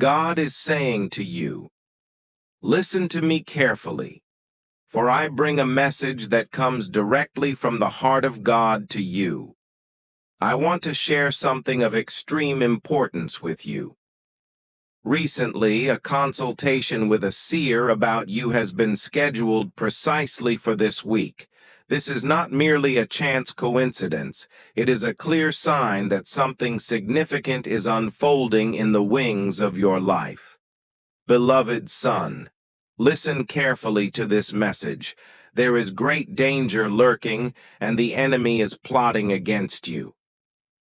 God is saying to you, listen to me carefully, for I bring a message that comes directly from the heart of God to you. I want to share something of extreme importance with you. Recently, a consultation with a seer about you has been scheduled precisely for this week. This is not merely a chance coincidence. It is a clear sign that something significant is unfolding in the wings of your life. Beloved son, listen carefully to this message. There is great danger lurking, and the enemy is plotting against you.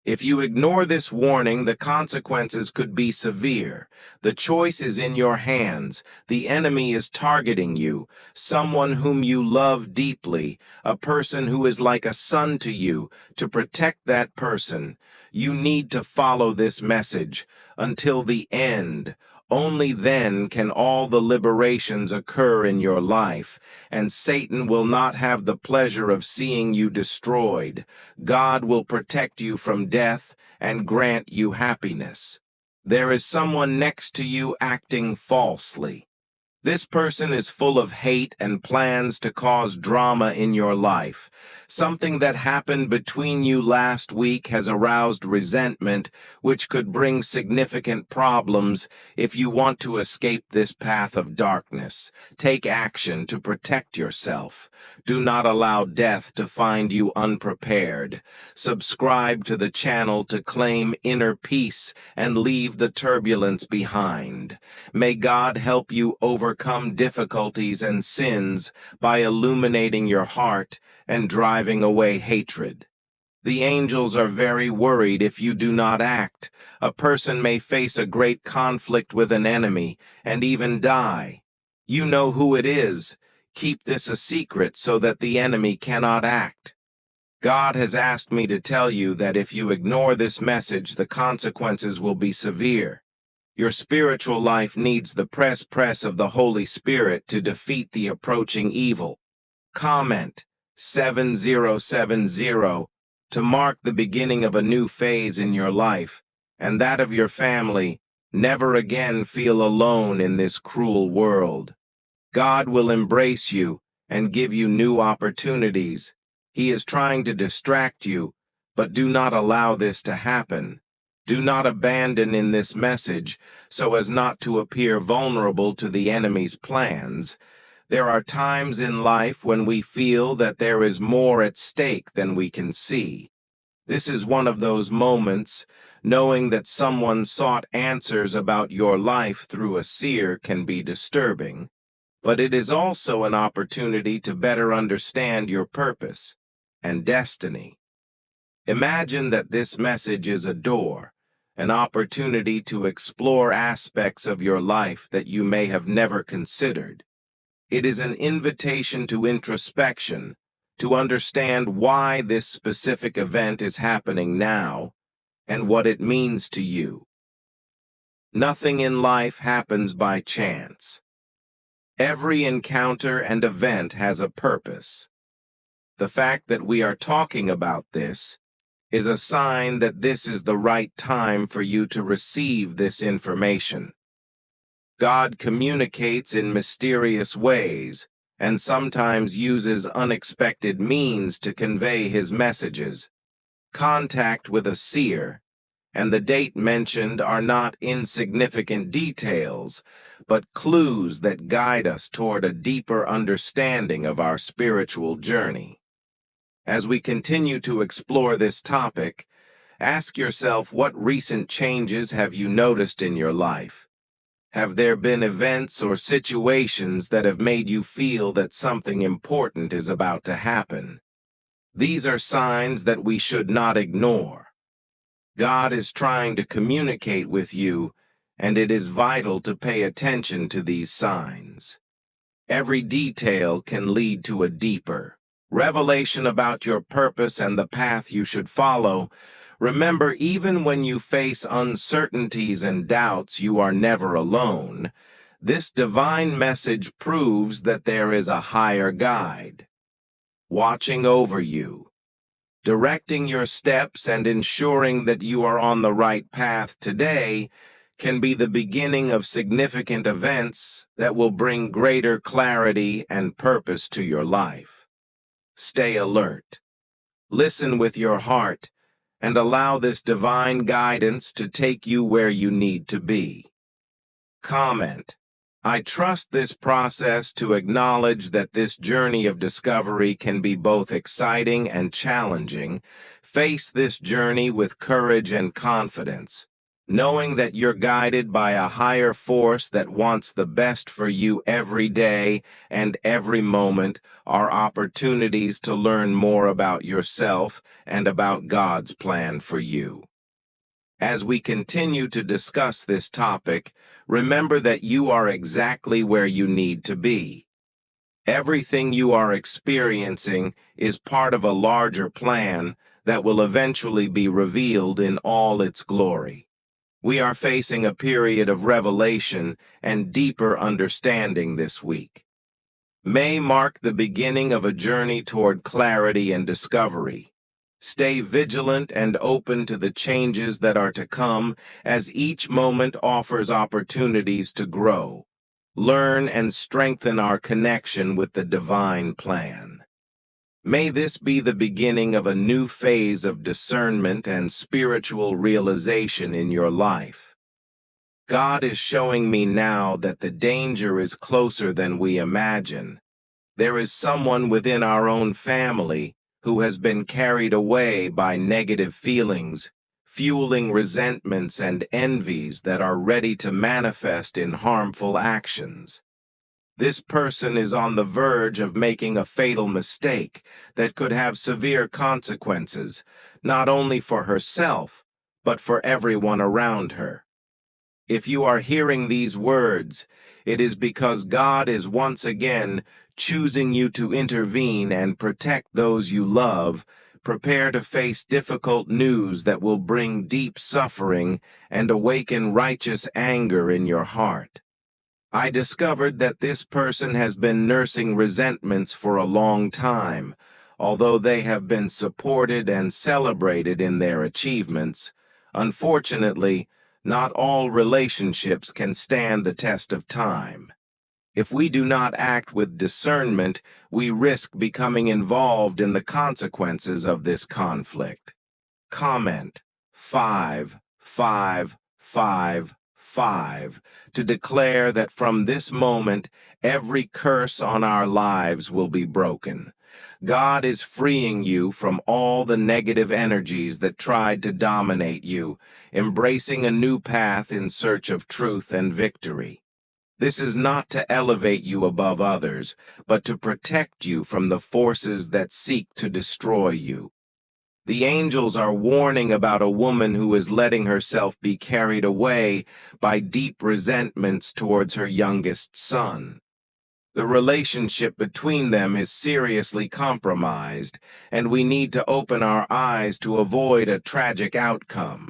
If you ignore this warning, the consequences could be severe. The choice is in your hands. The enemy is targeting you, someone whom you love deeply, a person who is like a son to you. To protect that person, you need to follow this message until the end. Only then can all the liberations occur in your life, and Satan will not have the pleasure of seeing you destroyed. God will protect you from death and grant you happiness. There is someone next to you acting falsely. This person is full of hate and plans to cause drama in your life. Something that happened between you last week has aroused resentment, which could bring significant problems. If you want to escape this path of darkness, take action to protect yourself. Do not allow death to find you unprepared. Subscribe to the channel to claim inner peace and leave the turbulence behind. May God help you overcome difficulties and sins by illuminating your heart and driving away hatred. The angels are very worried if you do not act. A person may face a great conflict with an enemy and even die. You know who it is. Keep this a secret so that the enemy cannot act. God has asked me to tell you that if you ignore this message, the consequences will be severe. Your spiritual life needs the press of the Holy Spirit to defeat the approaching evil. Comment 7070 to mark the beginning of a new phase in your life and that of your family. Never again feel alone in this cruel world. God will embrace you and give you new opportunities. He is trying to distract you, but do not allow this to happen. Do not abandon in this message so as not to appear vulnerable to the enemy's plans. There are times in life when we feel that there is more at stake than we can see. This is one of those moments. Knowing that someone sought answers about your life through a seer can be disturbing, but it is also an opportunity to better understand your purpose and destiny. Imagine that this message is a door, an opportunity to explore aspects of your life that you may have never considered. It is an invitation to introspection, to understand why this specific event is happening now and what it means to you. Nothing in life happens by chance. Every encounter and event has a purpose. The fact that we are talking about this is a sign that this is the right time for you to receive this information. God communicates in mysterious ways and sometimes uses unexpected means to convey his messages. Contact with a seer and the date mentioned are not insignificant details, but clues that guide us toward a deeper understanding of our spiritual journey. As we continue to explore this topic, ask yourself, what recent changes have you noticed in your life? Have there been events or situations that have made you feel that something important is about to happen? These are signs that we should not ignore. God is trying to communicate with you, and it is vital to pay attention to these signs. Every detail can lead to a deeper revelation about your purpose and the path you should follow. Remember, even when you face uncertainties and doubts, you are never alone. This divine message proves that there is a higher guide, watching over you, directing your steps and ensuring that you are on the right path today. can be the beginning of significant events that will bring greater clarity and purpose to your life. Stay alert. Listen with your heart and allow this divine guidance to take you where you need to be. Comment: I trust this process to acknowledge that this journey of discovery can be both exciting and challenging. Face this journey with courage and confidence, knowing that you're guided by a higher force that wants the best for you. Every day and every moment are opportunities to learn more about yourself and about God's plan for you. As we continue to discuss this topic, remember that you are exactly where you need to be. Everything you are experiencing is part of a larger plan that will eventually be revealed in all its glory. We are facing a period of revelation and deeper understanding this week. May mark the beginning of a journey toward clarity and discovery. Stay vigilant and open to the changes that are to come, as each moment offers opportunities to grow, learn, and strengthen our connection with the divine plan. May this be the beginning of a new phase of discernment and spiritual realization in your life. God is showing me now that the danger is closer than we imagine. There is someone within our own family who has been carried away by negative feelings, fueling resentments and envies that are ready to manifest in harmful actions. This person is on the verge of making a fatal mistake that could have severe consequences, not only for herself, but for everyone around her. If you are hearing these words, it is because God is once again choosing you to intervene and protect those you love. Prepare to face difficult news that will bring deep suffering and awaken righteous anger in your heart. I discovered that this person has been nursing resentments for a long time. Although they have been supported and celebrated in their achievements, unfortunately, not all relationships can stand the test of time. If we do not act with discernment, we risk becoming involved in the consequences of this conflict. Comment: 55555 to declare that from this moment, every curse on our lives will be broken. God is freeing you from all the negative energies that tried to dominate you, embracing a new path in search of truth and victory. This is not to elevate you above others, but to protect you from the forces that seek to destroy you. The angels are warning about a woman who is letting herself be carried away by deep resentments towards her youngest son. The relationship between them is seriously compromised, and we need to open our eyes to avoid a tragic outcome.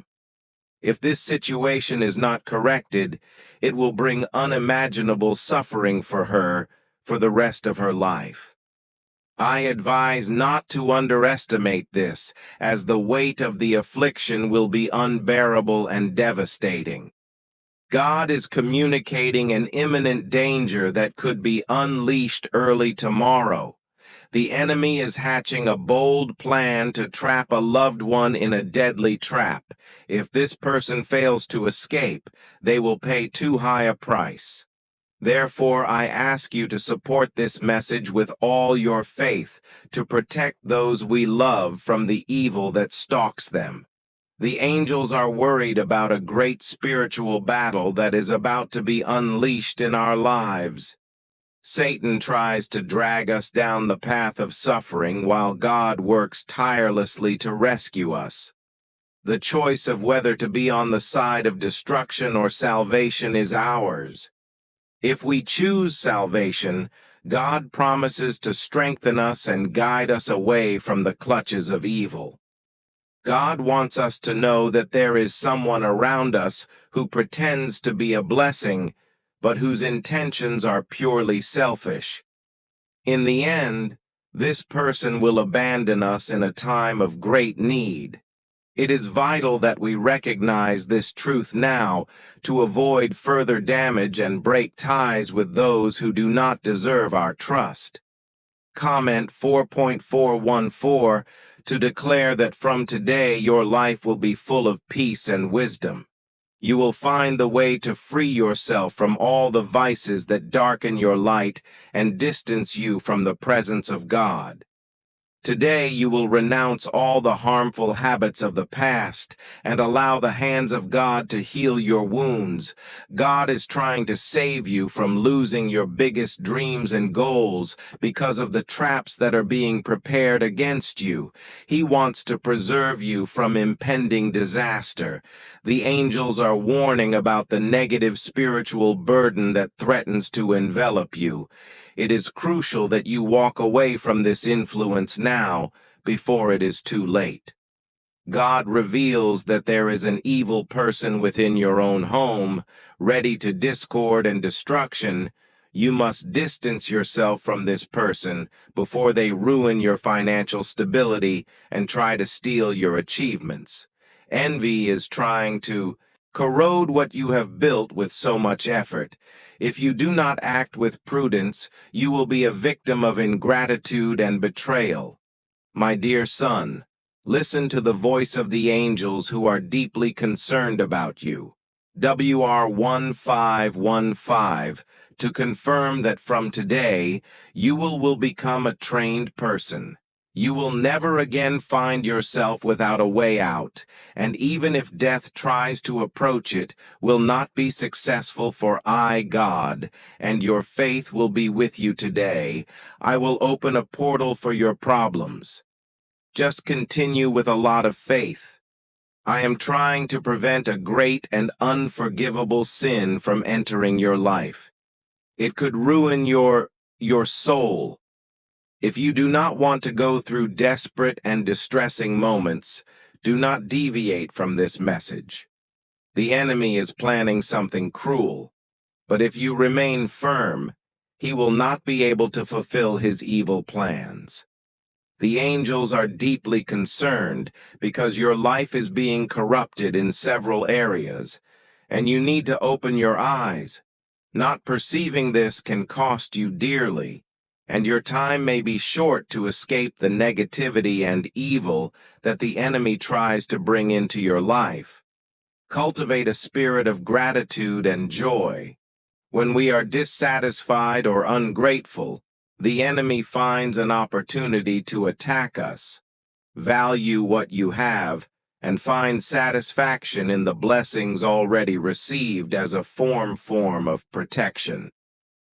If this situation is not corrected, it will bring unimaginable suffering for her for the rest of her life. I advise not to underestimate this, as the weight of the affliction will be unbearable and devastating. God is communicating an imminent danger that could be unleashed early tomorrow. The enemy is hatching a bold plan to trap a loved one in a deadly trap. If this person fails to escape, they will pay too high a price. Therefore, I ask you to support this message with all your faith to protect those we love from the evil that stalks them. The angels are worried about a great spiritual battle that is about to be unleashed in our lives. Satan tries to drag us down the path of suffering while God works tirelessly to rescue us. The choice of whether to be on the side of destruction or salvation is ours. If we choose salvation, God promises to strengthen us and guide us away from the clutches of evil. God wants us to know that there is someone around us who pretends to be a blessing, but whose intentions are purely selfish. In the end, this person will abandon us in a time of great need. It is vital that we recognize this truth now to avoid further damage and break ties with those who do not deserve our trust. Comment 4.414 to declare that from today your life will be full of peace and wisdom. You will find the way to free yourself from all the vices that darken your light and distance you from the presence of God. Today you will renounce all the harmful habits of the past and allow the hands of God to heal your wounds. God is trying to save you from losing your biggest dreams and goals because of the traps that are being prepared against you. He wants to preserve you from impending disaster. The angels are warning about the negative spiritual burden that threatens to envelop you. It is crucial that you walk away from this influence now, before it is too late. God reveals that there is an evil person within your own home, ready to discord and destruction. You must distance yourself from this person before they ruin your financial stability and try to steal your achievements. Envy is trying to corrode what you have built with so much effort. If you do not act with prudence, you will be a victim of ingratitude and betrayal. My dear son, listen to the voice of the angels who are deeply concerned about you. WR 1515 to confirm that from today you will become a trained person. You will never again find yourself without a way out, and even if death tries to approach it, will not be successful, for I, God, and your faith will be with you today. I will open a portal for your problems. Just continue with a lot of faith. I am trying to prevent a great and unforgivable sin from entering your life. It could ruin your soul. If you do not want to go through desperate and distressing moments, do not deviate from this message. The enemy is planning something cruel, but if you remain firm, he will not be able to fulfill his evil plans. The angels are deeply concerned because your life is being corrupted in several areas, and you need to open your eyes. Not perceiving this can cost you dearly, and your time may be short to escape the negativity and evil that the enemy tries to bring into your life. Cultivate a spirit of gratitude and joy. When we are dissatisfied or ungrateful, the enemy finds an opportunity to attack us. Value what you have and find satisfaction in the blessings already received as a form of protection.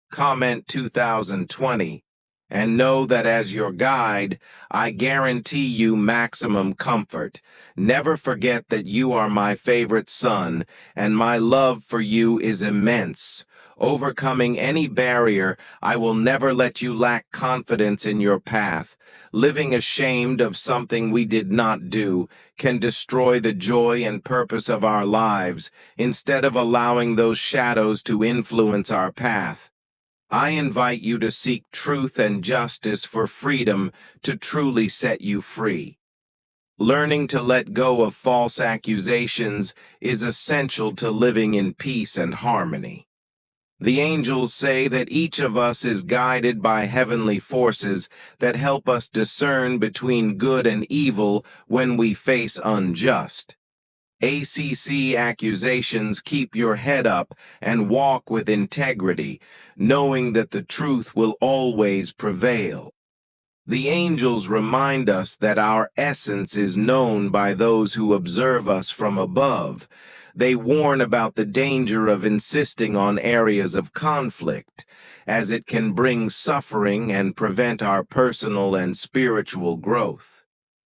Comment 2020, and know that as your guide, I guarantee you maximum comfort. Never forget that you are my favorite son, and my love for you is immense. Overcoming any barrier, I will never let you lack confidence in your path. Living ashamed of something we did not do can destroy the joy and purpose of our lives, instead of allowing those shadows to influence our path. I invite you to seek truth and justice for freedom to truly set you free. Learning to let go of false accusations is essential to living in peace and harmony. The angels say that each of us is guided by heavenly forces that help us discern between good and evil when we face unjust. Accusations keep your head up and walk with integrity, knowing that the truth will always prevail. The angels remind us that our essence is known by those who observe us from above. They warn about the danger of insisting on areas of conflict, as it can bring suffering and prevent our personal and spiritual growth.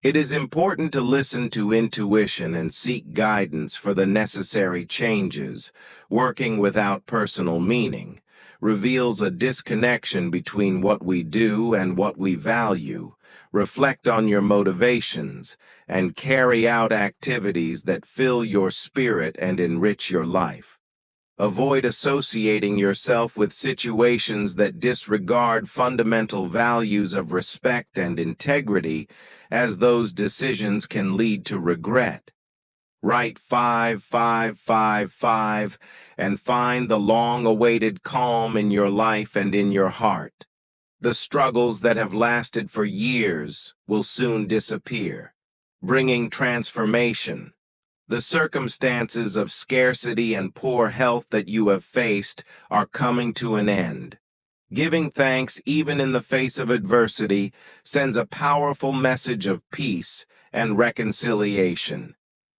It is important to listen to intuition and seek guidance for the necessary changes. Working without personal meaning reveals a disconnection between what we do and what we value. Reflect on your motivations and carry out activities that fill your spirit and enrich your life. Avoid associating yourself with situations that disregard fundamental values of respect and integrity, as those decisions can lead to regret. Write 5, 5, 5, 5 and find the long-awaited calm in your life and in your heart. The struggles that have lasted for years will soon disappear, bringing transformation. The circumstances of scarcity and poor health that you have faced are coming to an end. Giving thanks even in the face of adversity sends a powerful message of peace and reconciliation.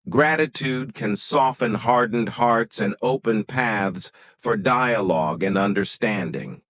Gratitude can soften hardened hearts and open paths for dialogue and understanding.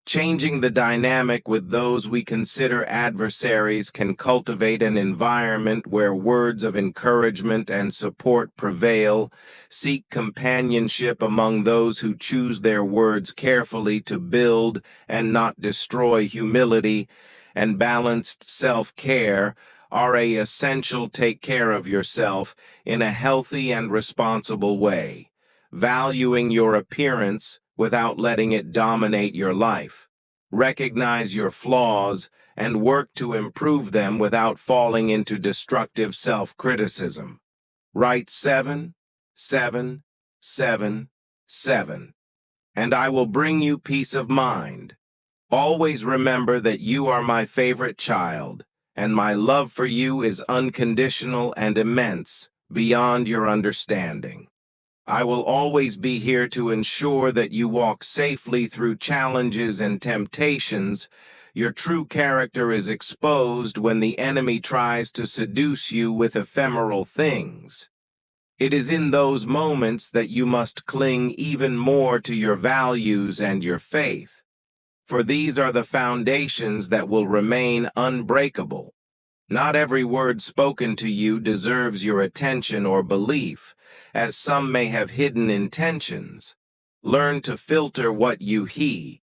Changing the dynamic with those we consider adversaries can cultivate an environment where words of encouragement and support prevail. Seek companionship among those who choose their words carefully to build and not destroy. Humility and balanced self-care are essential. Take care of yourself in a healthy and responsible way, valuing your appearance without letting it dominate your life. Recognize your flaws and work to improve them without falling into destructive self-criticism. Write 7, 7, 7, 7, and I will bring you peace of mind. Always remember that you are my favorite child, and my love for you is unconditional and immense, beyond your understanding. I will always be here to ensure that you walk safely through challenges and temptations. Your true character is exposed when the enemy tries to seduce you with ephemeral things. It is in those moments that you must cling even more to your values and your faith, for these are the foundations that will remain unbreakable. Not every word spoken to you deserves your attention or belief, as some may have hidden intentions. Learn to filter what you heed,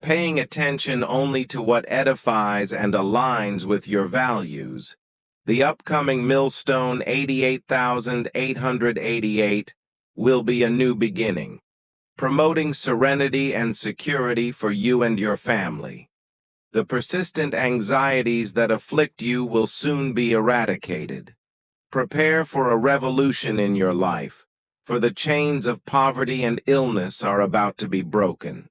paying attention only to what edifies and aligns with your values. The upcoming milestone 88,888 will be a new beginning, promoting serenity and security for you and your family. The persistent anxieties that afflict you will soon be eradicated. Prepare for a revolution in your life, for the chains of poverty and illness are about to be broken.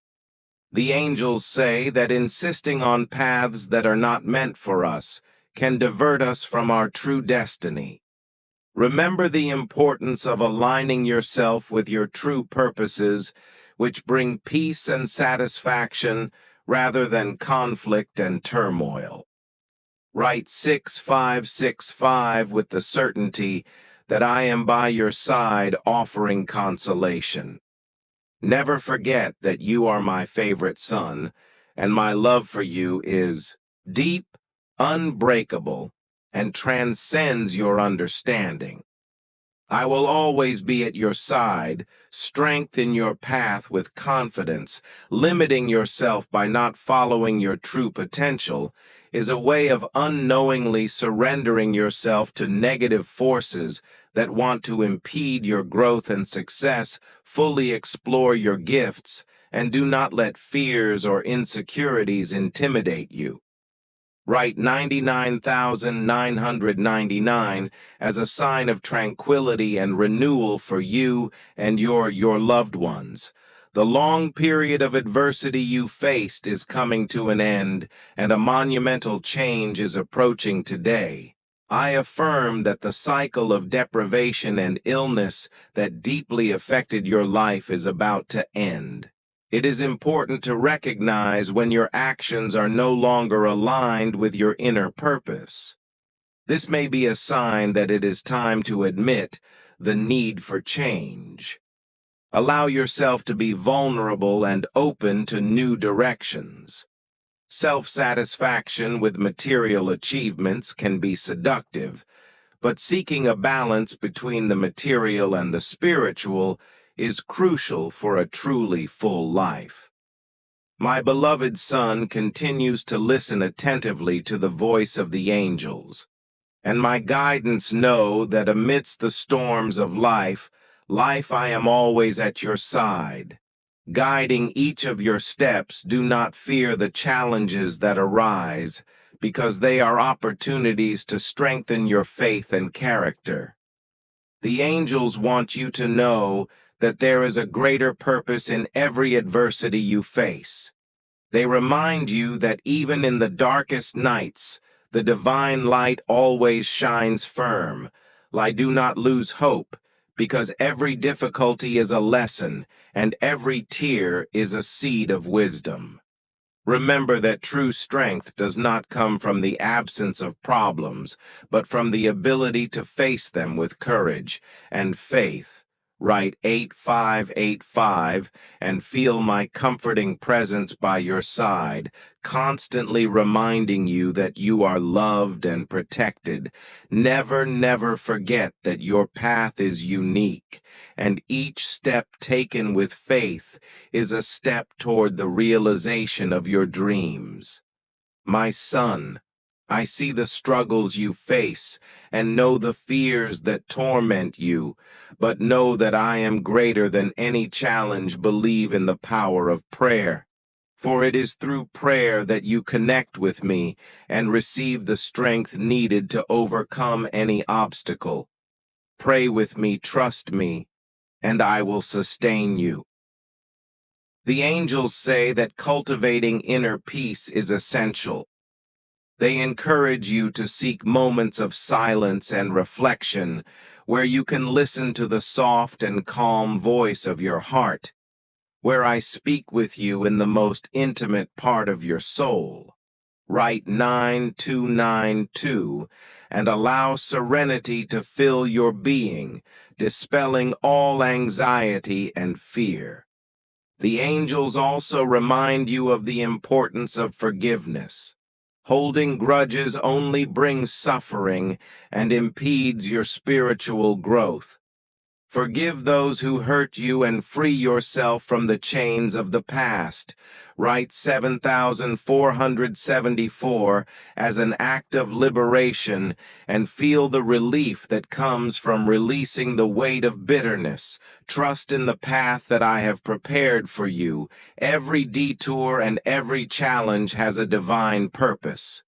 The angels say that insisting on paths that are not meant for us can divert us from our true destiny. Remember the importance of aligning yourself with your true purposes, which bring peace and satisfaction rather than conflict and turmoil. Write 6565 with the certainty that I am by your side offering consolation. Never forget that you are my favorite son, and my love for you is deep, unbreakable, and transcends your understanding. I will always be at your side. Strengthen your path with confidence. Limiting yourself by not following your true potential is a way of unknowingly surrendering yourself to negative forces that want to impede your growth and success. Fully explore your gifts and do not let fears or insecurities intimidate you. Write 99,999 as a sign of tranquility and renewal for you and your loved ones. The long period of adversity you faced is coming to an end, and a monumental change is approaching today. I affirm that the cycle of deprivation and illness that deeply affected your life is about to end. It is important to recognize when your actions are no longer aligned with your inner purpose. This may be a sign that it is time to admit the need for change. Allow yourself to be vulnerable and open to new directions. Self-satisfaction with material achievements can be seductive, but seeking a balance between the material and the spiritual is crucial for a truly full life. My beloved son continues to listen attentively to the voice of the angels, and my guidance know that amidst the storms of life, Life, I am always at your side, guiding each of your steps. Do not fear the challenges that arise, because they are opportunities to strengthen your faith and character. The angels want you to know that there is a greater purpose in every adversity you face. They remind you that even in the darkest nights, the divine light always shines firm. Do not lose hope, because every difficulty is a lesson, and every tear is a seed of wisdom. Remember that true strength does not come from the absence of problems, but from the ability to face them with courage and faith. Write 8585 and feel my comforting presence by your side, constantly reminding you that you are loved and protected. Never, never forget that your path is unique, and each step taken with faith is a step toward the realization of your dreams. My son, I see the struggles you face and know the fears that torment you, but know that I am greater than any challenge. Believe in the power of prayer, for it is through prayer that you connect with me and receive the strength needed to overcome any obstacle. Pray with me, trust me, and I will sustain you. The angels say that cultivating inner peace is essential. They encourage you to seek moments of silence and reflection where you can listen to the soft and calm voice of your heart, where I speak with you in the most intimate part of your soul. Write 9292 and allow serenity to fill your being, dispelling all anxiety and fear. The angels also remind you of the importance of forgiveness. Holding grudges only brings suffering and impedes your spiritual growth. Forgive those who hurt you and free yourself from the chains of the past. Write 7474 as an act of liberation and feel the relief that comes from releasing the weight of bitterness. Trust in the path that I have prepared for you. Every detour and every challenge has a divine purpose.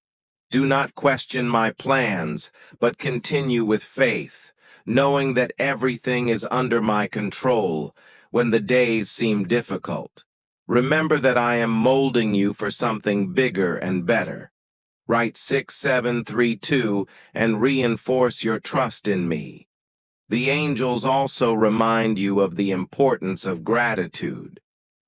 Do not question my plans, but continue with faith, knowing that everything is under my control when the days seem difficult. Remember that I am molding you for something bigger and better. Write 6732 and reinforce your trust in me. The angels also remind you of the importance of gratitude.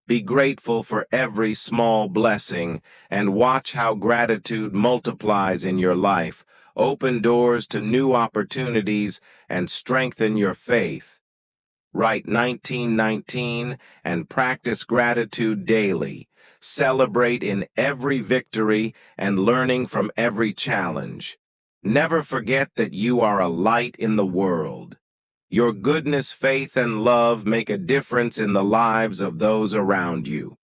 Be grateful for every small blessing and watch how gratitude multiplies in your life. Open doors to new opportunities and strengthen your faith. Write 1919 and practice gratitude daily. Celebrate in every victory and learning from every challenge. Never forget that you are a light in the world. Your goodness, faith, and love make a difference in the lives of those around you.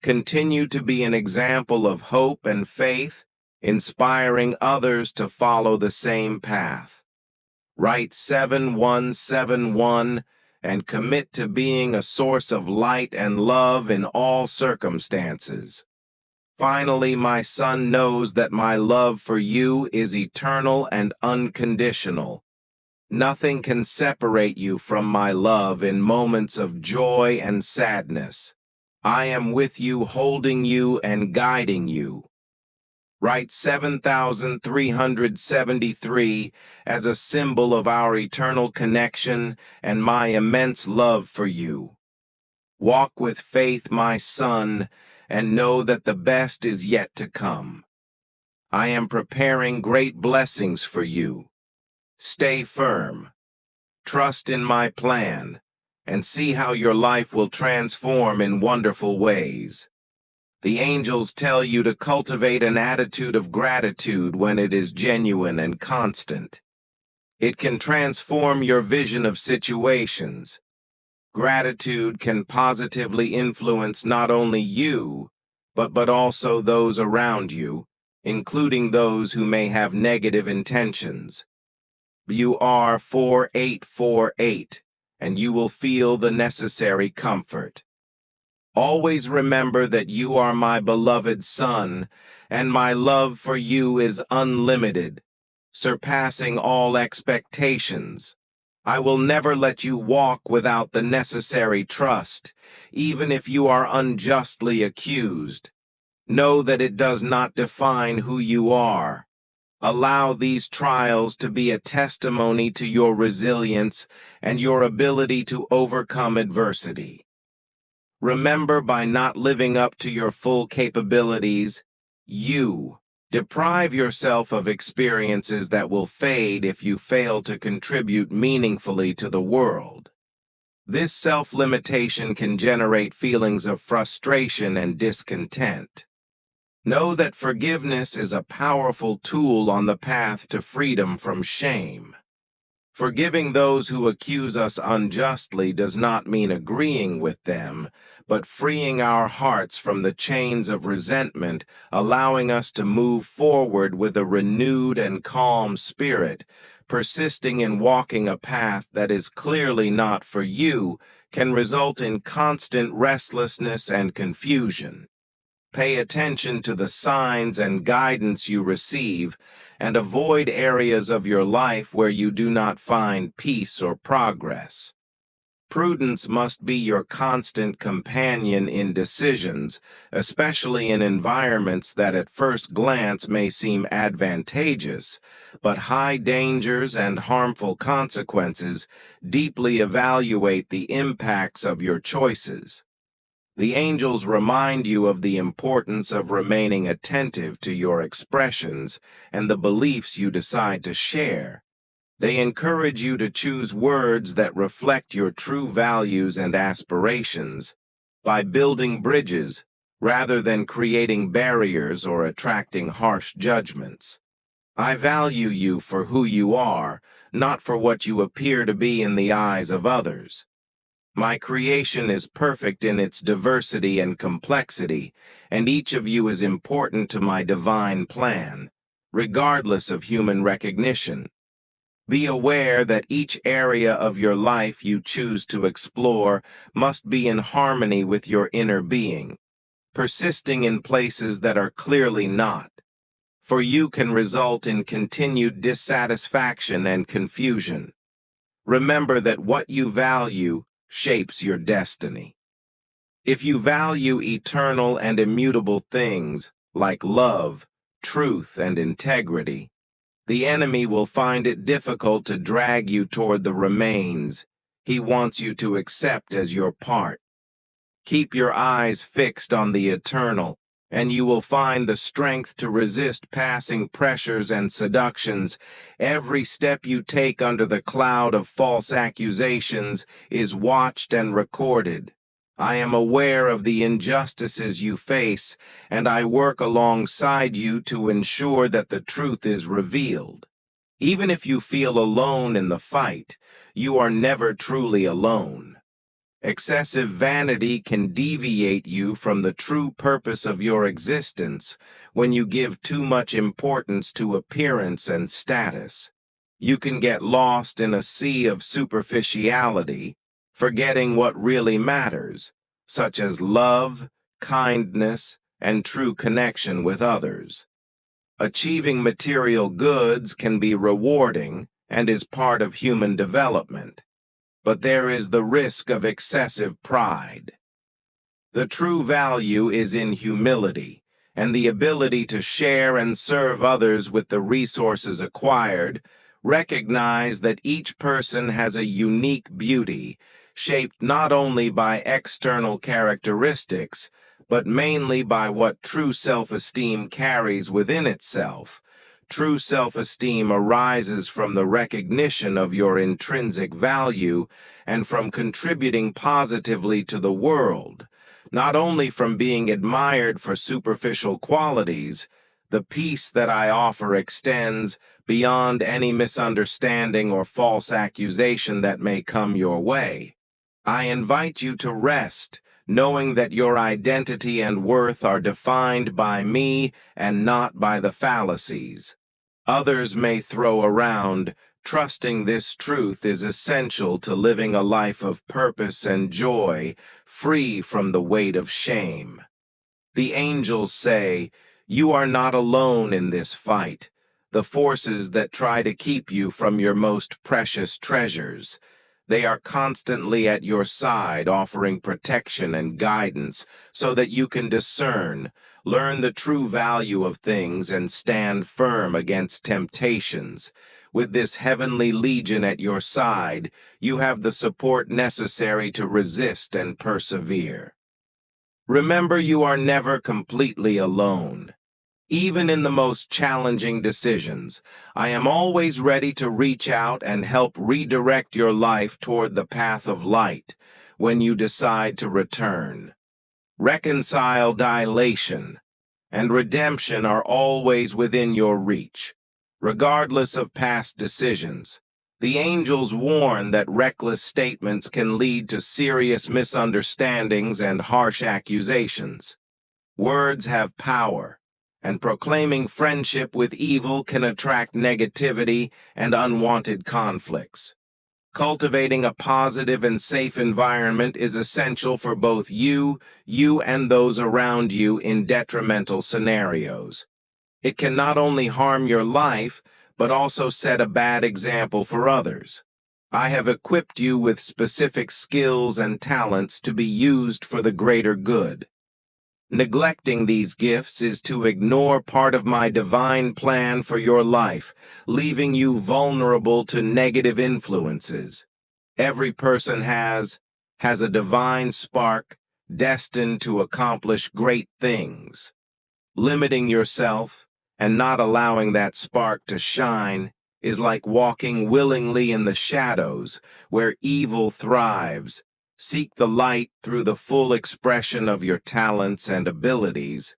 Continue to be an example of hope and faith, inspiring others to follow the same path. Write 7171 and commit to being a source of light and love in all circumstances. Finally, my son knows that my love for you is eternal and unconditional. Nothing can separate you from my love in moments of joy and sadness. I am with you, holding you and guiding you. Write 7373 as a symbol of our eternal connection and my immense love for you. Walk with faith, my son, and know that the best is yet to come. I am preparing great blessings for you. Stay firm. Trust in my plan, and see how your life will transform in wonderful ways. The angels tell you to cultivate an attitude of gratitude when it is genuine and constant. It can transform your vision of situations. Gratitude can positively influence not only you, but also those around you, including those who may have negative intentions. You are 4848, and you will feel the necessary comfort. Always remember that you are my beloved son, and my love for you is unlimited, surpassing all expectations. I will never let you walk without the necessary trust, even if you are unjustly accused. Know that it does not define who you are. Allow these trials to be a testimony to your resilience and your ability to overcome adversity. Remember, by not living up to your full capabilities, you deprive yourself of experiences that will fade if you fail to contribute meaningfully to the world. This self-limitation can generate feelings of frustration and discontent. Know that forgiveness is a powerful tool on the path to freedom from shame. Forgiving those who accuse us unjustly does not mean agreeing with them, but freeing our hearts from the chains of resentment, allowing us to move forward with a renewed and calm spirit. Persisting in walking a path that is clearly not for you can result in constant restlessness and confusion. Pay attention to the signs and guidance you receive, and avoid areas of your life where you do not find peace or progress. Prudence must be your constant companion in decisions, especially in environments that at first glance may seem advantageous, but high dangers and harmful consequences. Deeply evaluate the impacts of your choices. The angels remind you of the importance of remaining attentive to your expressions and the beliefs you decide to share. They encourage you to choose words that reflect your true values and aspirations by building bridges rather than creating barriers or attracting harsh judgments. I value you for who you are, not for what you appear to be in the eyes of others. My creation is perfect in its diversity and complexity, and each of you is important to my divine plan, regardless of human recognition. Be aware that each area of your life you choose to explore must be in harmony with your inner being. Persisting in places that are clearly not for you can result in continued dissatisfaction and confusion. Remember that what you value shapes your destiny. If you value eternal and immutable things like love, truth, and integrity, the enemy will find it difficult to drag you toward the remains he wants you to accept as your part. Keep your eyes fixed on the eternal, and you will find the strength to resist passing pressures and seductions. Every step you take under the cloud of false accusations is watched and recorded. I am aware of the injustices you face, and I work alongside you to ensure that the truth is revealed. Even if you feel alone in the fight, you are never truly alone. Excessive vanity can deviate you from the true purpose of your existence when you give too much importance to appearance and status. You can get lost in a sea of superficiality, forgetting what really matters, such as love, kindness, and true connection with others. Achieving material goods can be rewarding and is part of human development, but there is the risk of excessive pride. The true value is in humility and the ability to share and serve others with the resources acquired. Recognize that each person has a unique beauty, shaped not only by external characteristics, but mainly by what true self-esteem carries within itself. True self-esteem arises from the recognition of your intrinsic value and from contributing positively to the world, not only from being admired for superficial qualities. The peace that I offer extends beyond any misunderstanding or false accusation that may come your way. I invite you to rest, knowing that your identity and worth are defined by me and not by the fallacies others may throw around Trusting this truth is essential to living a life of purpose and joy, free from the weight of shame. The angels say, "You are not alone in this fight." The forces that try to keep you from your most precious treasures. They are constantly at your side, offering protection and guidance so that you can discern, learn the true value of things, and stand firm against temptations. With this heavenly legion at your side, you have the support necessary to resist and persevere. Remember, you are never completely alone. Even in the most challenging decisions, I am always ready to reach out and help redirect your life toward the path of light when you decide to return. Reconciliation and redemption are always within your reach, regardless of past decisions. The angels warn that reckless statements can lead to serious misunderstandings and harsh accusations. Words have power, and proclaiming friendship with evil can attract negativity and unwanted conflicts. Cultivating a positive and safe environment is essential for both you and those around you in detrimental scenarios. It can not only harm your life, but also set a bad example for others. I have equipped you with specific skills and talents to be used for the greater good. Neglecting these gifts is to ignore part of my divine plan for your life, leaving you vulnerable to negative influences. Every person has a divine spark destined to accomplish great things. Limiting yourself and not allowing that spark to shine is like walking willingly in the shadows where evil thrives. Seek the light through the full expression of your talents and abilities.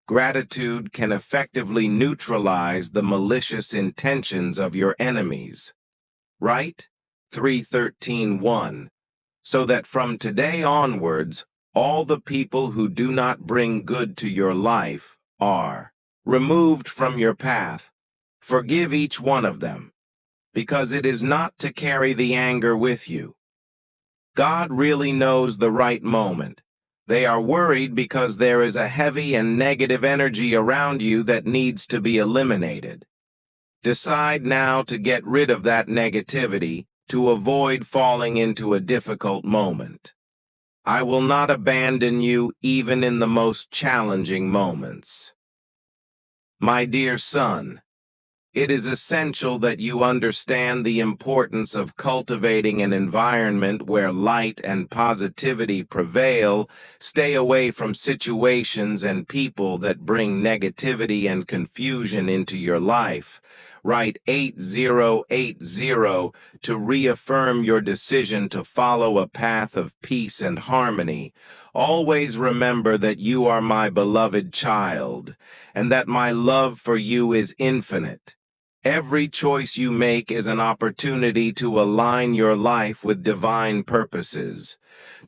Gratitude can effectively neutralize the malicious intentions of your enemies. Right? 3:13:1. So that from today onwards, all the people who do not bring good to your life are removed from your path. Forgive each one of them, because it is not to carry the anger with you. God really knows the right moment. They are worried because there is a heavy and negative energy around you that needs to be eliminated. Decide now to get rid of that negativity to avoid falling into a difficult moment. I will not abandon you even in the most challenging moments. My dear son, it is essential that you understand the importance of cultivating an environment where light and positivity prevail. Stay away from situations and people that bring negativity and confusion into your life. Write 8080 to reaffirm your decision to follow a path of peace and harmony. Always remember that you are my beloved child, and that my love for you is infinite. Every choice you make is an opportunity to align your life with divine purposes.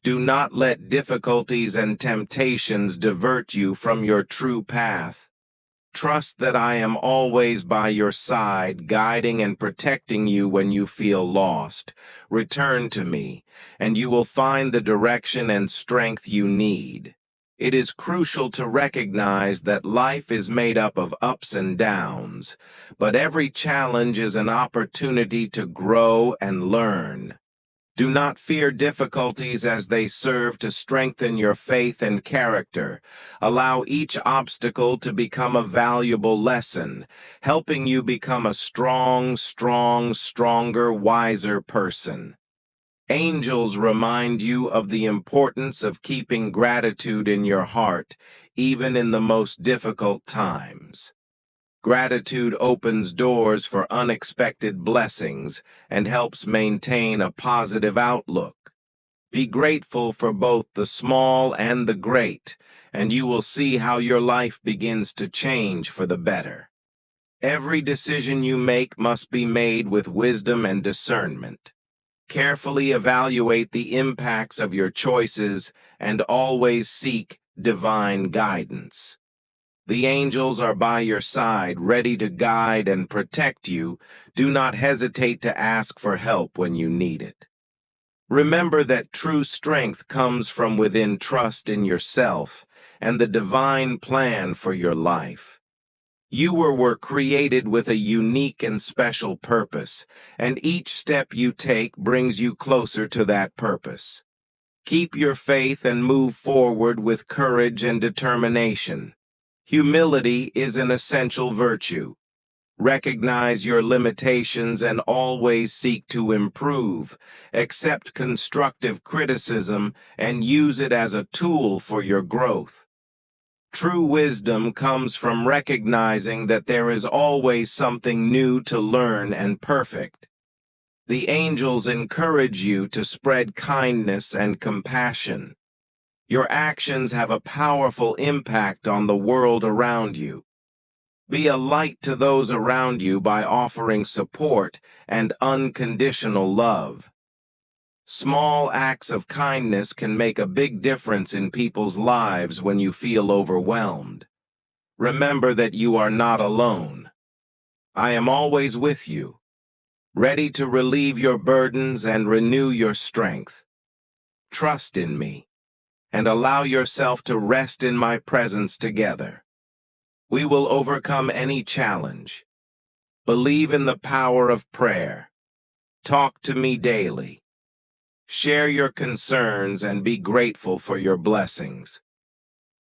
Do not let difficulties and temptations divert you from your true path. Trust that I am always by your side, guiding and protecting you when you feel lost. Return to me, and you will find the direction and strength you need. It is crucial to recognize that life is made up of ups and downs, but every challenge is an opportunity to grow and learn. Do not fear difficulties, as they serve to strengthen your faith and character. Allow each obstacle to become a valuable lesson, helping you become a stronger, wiser person. Angels remind you of the importance of keeping gratitude in your heart, even in the most difficult times. Gratitude opens doors for unexpected blessings and helps maintain a positive outlook. Be grateful for both the small and the great, and you will see how your life begins to change for the better. Every decision you make must be made with wisdom and discernment. Carefully evaluate the impacts of your choices and always seek divine guidance. The angels are by your side, ready to guide and protect you. Do not hesitate to ask for help when you need it. Remember that true strength comes from within trust in yourself and the divine plan for your life. You were created with a unique and special purpose, and each step you take brings you closer to that purpose. Keep your faith and move forward with courage and determination. Humility is an essential virtue. Recognize your limitations and always seek to improve. Accept constructive criticism and use it as a tool for your growth. True wisdom comes from recognizing that there is always something new to learn and perfect. The angels encourage you to spread kindness and compassion. Your actions have a powerful impact on the world around you. Be a light to those around you by offering support and unconditional love. Small acts of kindness can make a big difference in people's lives when you feel overwhelmed. Remember that you are not alone. I am always with you, ready to relieve your burdens and renew your strength. Trust in me, and allow yourself to rest in my presence together. We will overcome any challenge. Believe in the power of prayer. Talk to me daily. Share your concerns and be grateful for your blessings.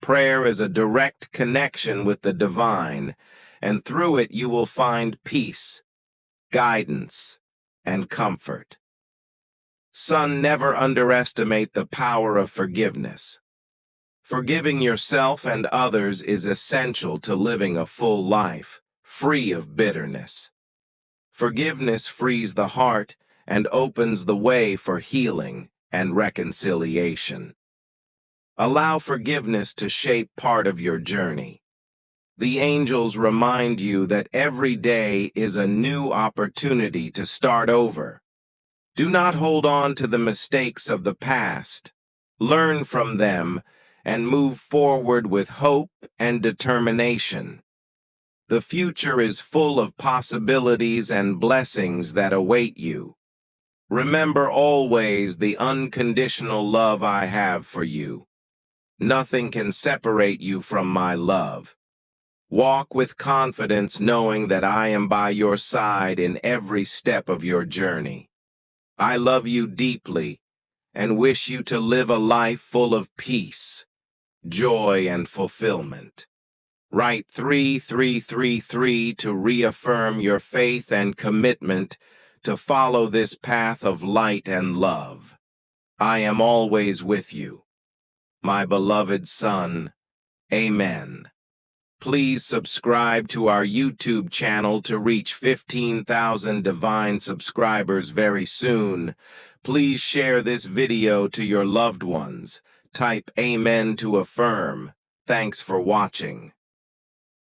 Prayer is a direct connection with the divine, and through it you will find peace, guidance, and comfort. Son, never underestimate the power of forgiveness. Forgiving yourself and others is essential to living a full life, free of bitterness. Forgiveness frees the heart and opens the way for healing and reconciliation. Allow forgiveness to shape part of your journey. The angels remind you that every day is a new opportunity to start over. Do not hold on to the mistakes of the past. Learn from them and move forward with hope and determination. The future is full of possibilities and blessings that await you. Remember always the unconditional love I have for you. Nothing can separate you from my love. Walk with confidence knowing that I am by your side in every step of your journey. I love you deeply and wish you to live a life full of peace, joy, and fulfillment. Write 3333 to reaffirm your faith and commitment to follow this path of light and love. I am always with you, my beloved son. Amen. Please subscribe to our YouTube channel to reach 15,000 divine subscribers very soon. Please share this video to your loved ones. Type Amen to affirm. Thanks for watching.